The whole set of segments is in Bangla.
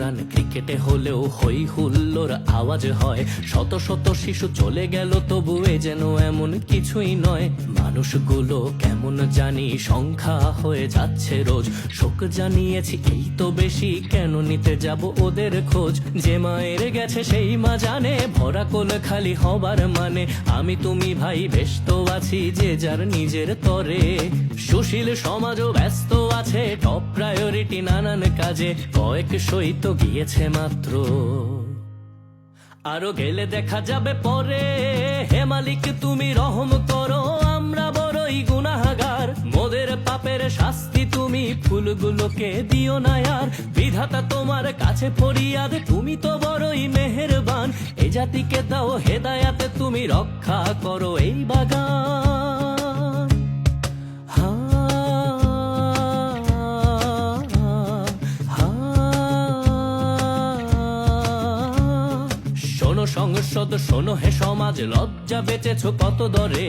রান ক্রিকেটে হলেও হই হুল্লোর আওয়াজ হয়। শত শত শিশু চলে গেল তবু এ যেন এমন কিছুই নয়। মানুষগুলো কেমন জানি সংখ্যা হয়ে যাচ্ছে রোজ। শোক জানিয়েছি এই তো বেশি, কেন নিতে যাব ওদের খোঁজ। যে মায়ের গেছে সেই মা জানে, ভরা কোল খালি হবার মানে। আমি তুমি ভাই বেশ তো আছি যে যার নিজের তরে। সুশীল সমাজও ব্যস্ত আছে, টপ প্রায়োরিটি নানান কাজে। কয়েক সই তো গিয়েছে মাত্র, আরো গেলে দেখা যাবে পরে। হে মালিক তুমি রহম করো, আমরা বড়ই গুনাহগার। মোদের পাপের শাস্তি তুমি ফুলগুলোকে দিও না আর। বিধাতা তোমার কাছে ফরিয়াদ, তুমি তো বড়ই মেহেরবান। এ জাতিকে দাও হেদায়াতে, তুমি রক্ষা করো এই বাগান। শোনো সংসদ শোনো হে সমাজ, লজ্জা বেচেছ কত দরে।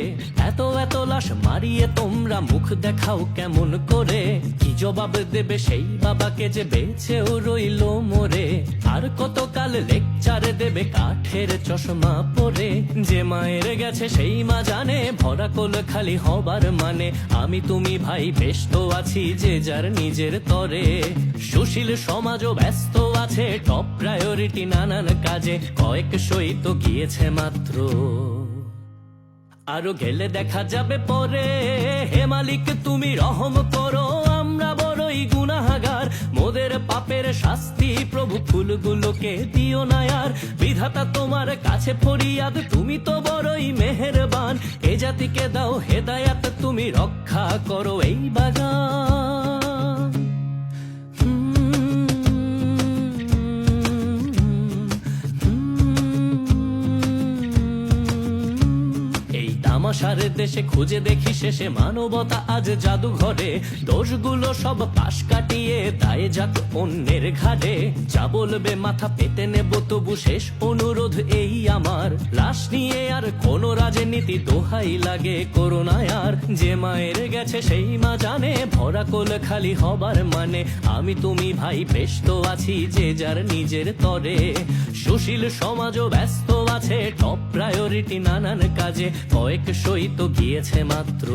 এত এত লাশ মারিয়ে তোমরা মুখ দেখাও কেমন করে। কি জবাব দেবে সেই বাবাকে যে বেঁচেও রইল মরে। আর কতকাল লেকচারে দেবে কাঠের চশমা পরে। যে মায়ের গেছে সেই মা জানে, ভরা কোল খালি হবার মানে। আমি তুমি ভাই বেশ তো আছি যে যার নিজের তরে। সুশীল সমাজও ব্যস্ত আছে, টপ প্রায়োরিটি নানান কাজে। কয়েক সই তো গিয়েছে মাত্র, আরো গেলে দেখা যাবে পরে। হে মালিক তুমি রহম করো, আমরা বড়ই গুনাহগার। মোদের পাপের শাস্তি প্রভু ফুলগুলোকে দিও না আর। বিধাতা তোমার কাছে ফরিয়াদ, তুমি তো বড়ই মেহেরবান। এ জাতিকে দাও হেদায়াত, তুমি রক্ষা করো এই বাগান। তামাশার দেশে খুঁজে দেখি শেষে মানবতা আজ জাদুঘরে। দোষগুলো সব পাশ কাটিয়ে দায়ে যাক অন্যের ঘাড়ে। যা বলবে মাথা পেতে নেব তবু শেষ অনুরোধ এই আমার। লাশ নিয়ে আর কোন রাজনীতি দোহাই লাগে করোনা আর। যে মায়ের গেছে সেই মা জানে, ভরা কোল খালি হবার মানে। আমি তুমি ভাই বেশ তো আছি যে যার নিজের তরে। সুশীল সমাজও ব্যস্ত আছে, টপ প্রায়োরিটি নানান কাজে। কয়েক সই তো গিয়েছে মাত্র।